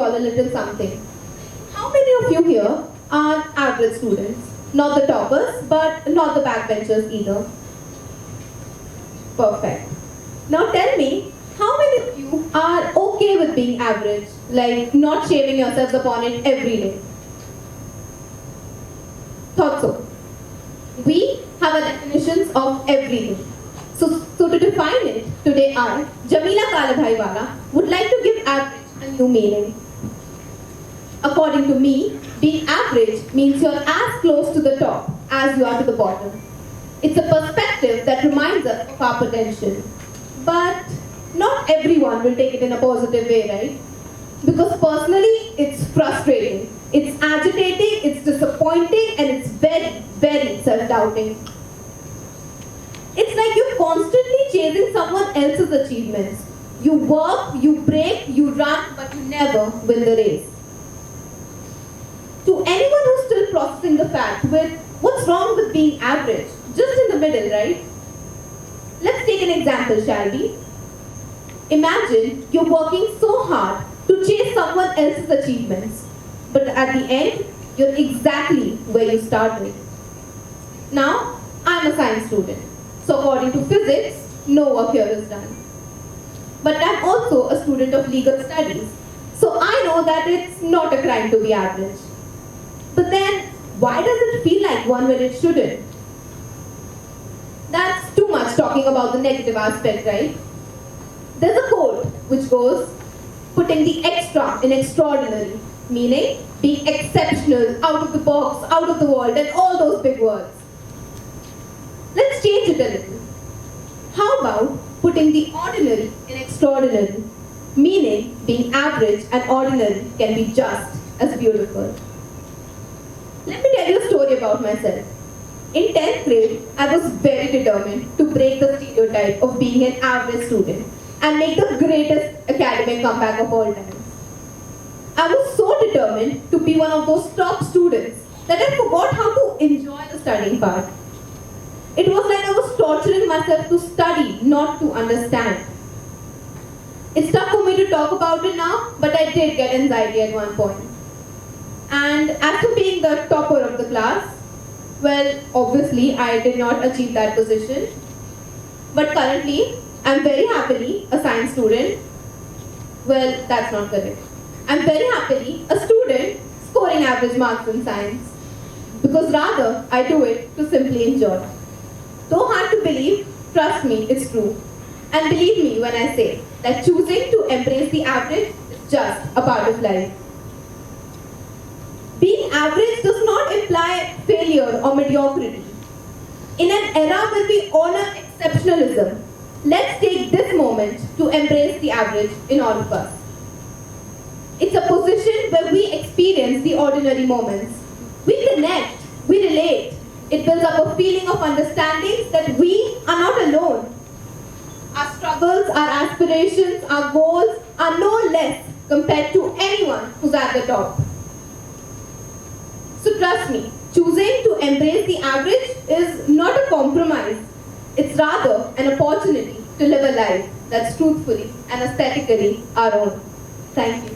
all a little something. How many of you here are average students? Not the toppers, but not the backbenchers either. Perfect. Now tell me, how many of you are okay with being average? Like not shaving yourselves upon it every day? Thought so. We have a definitions of everything. So to define it, today I, Jamila Kalabhaiwala, would like to give average a new meaning. According to me, being average means you're as close to the top as you are to the bottom. It's a perspective that reminds us of our potential. But not everyone will take it in a positive way, right? Because personally, it's frustrating, it's agitating, it's disappointing, and it's very, very self-doubting. It's like you're constantly chasing someone else's achievements. You work, you break, you run, but you never win the race. To anyone who's still processing the fact with what's wrong with being average, just in the middle, right? Let's take an example, shall we? Imagine you're working so hard to chase someone else's achievements, but at the end, you're exactly where you started. Now, I'm a science student, so according to physics, no work here is done. But I'm also a student of legal studies, so I know that it's not a crime to be average. But then, why does it feel like one when it shouldn't? That's too much talking about the negative aspect, right? There's a quote which goes, putting the extra in extraordinary, meaning being exceptional, out of the box, out of the world, and all those big words. Let's change it a little. How about putting the ordinary in extraordinary, meaning being average and ordinary can be just as beautiful. Let me tell you a story about myself. In 10th grade, I was very determined to break the stereotype of being an average student and make the greatest academic comeback of all time. I was so determined to be one of those top students that I forgot how to enjoy the studying part. It was like I was torturing myself to study, not to understand. It's tough for me to talk about it now, but I did get anxiety at one point. And as for being the topper of the class, well, obviously I did not achieve that position. But currently, I'm very happily a science student. Well, that's not correct. I'm very happily a student scoring average marks in science. Because rather, I do it to simply enjoy. Though hard to believe, trust me, it's true. And believe me when I say that choosing to embrace the average is just a part of life. Being average does not imply failure or mediocrity. In an era where we honor exceptionalism, let's take this moment to embrace the average in all of us. It's a position where we experience the ordinary moments. We connect, we relate. It builds up a feeling of understanding that we are not alone. Our struggles, our aspirations, our goals are no less compared to anyone who's at the top. So trust me, choosing to embrace the average is not a compromise. It's rather an opportunity to live a life that's truthfully and aesthetically our own. Thank you.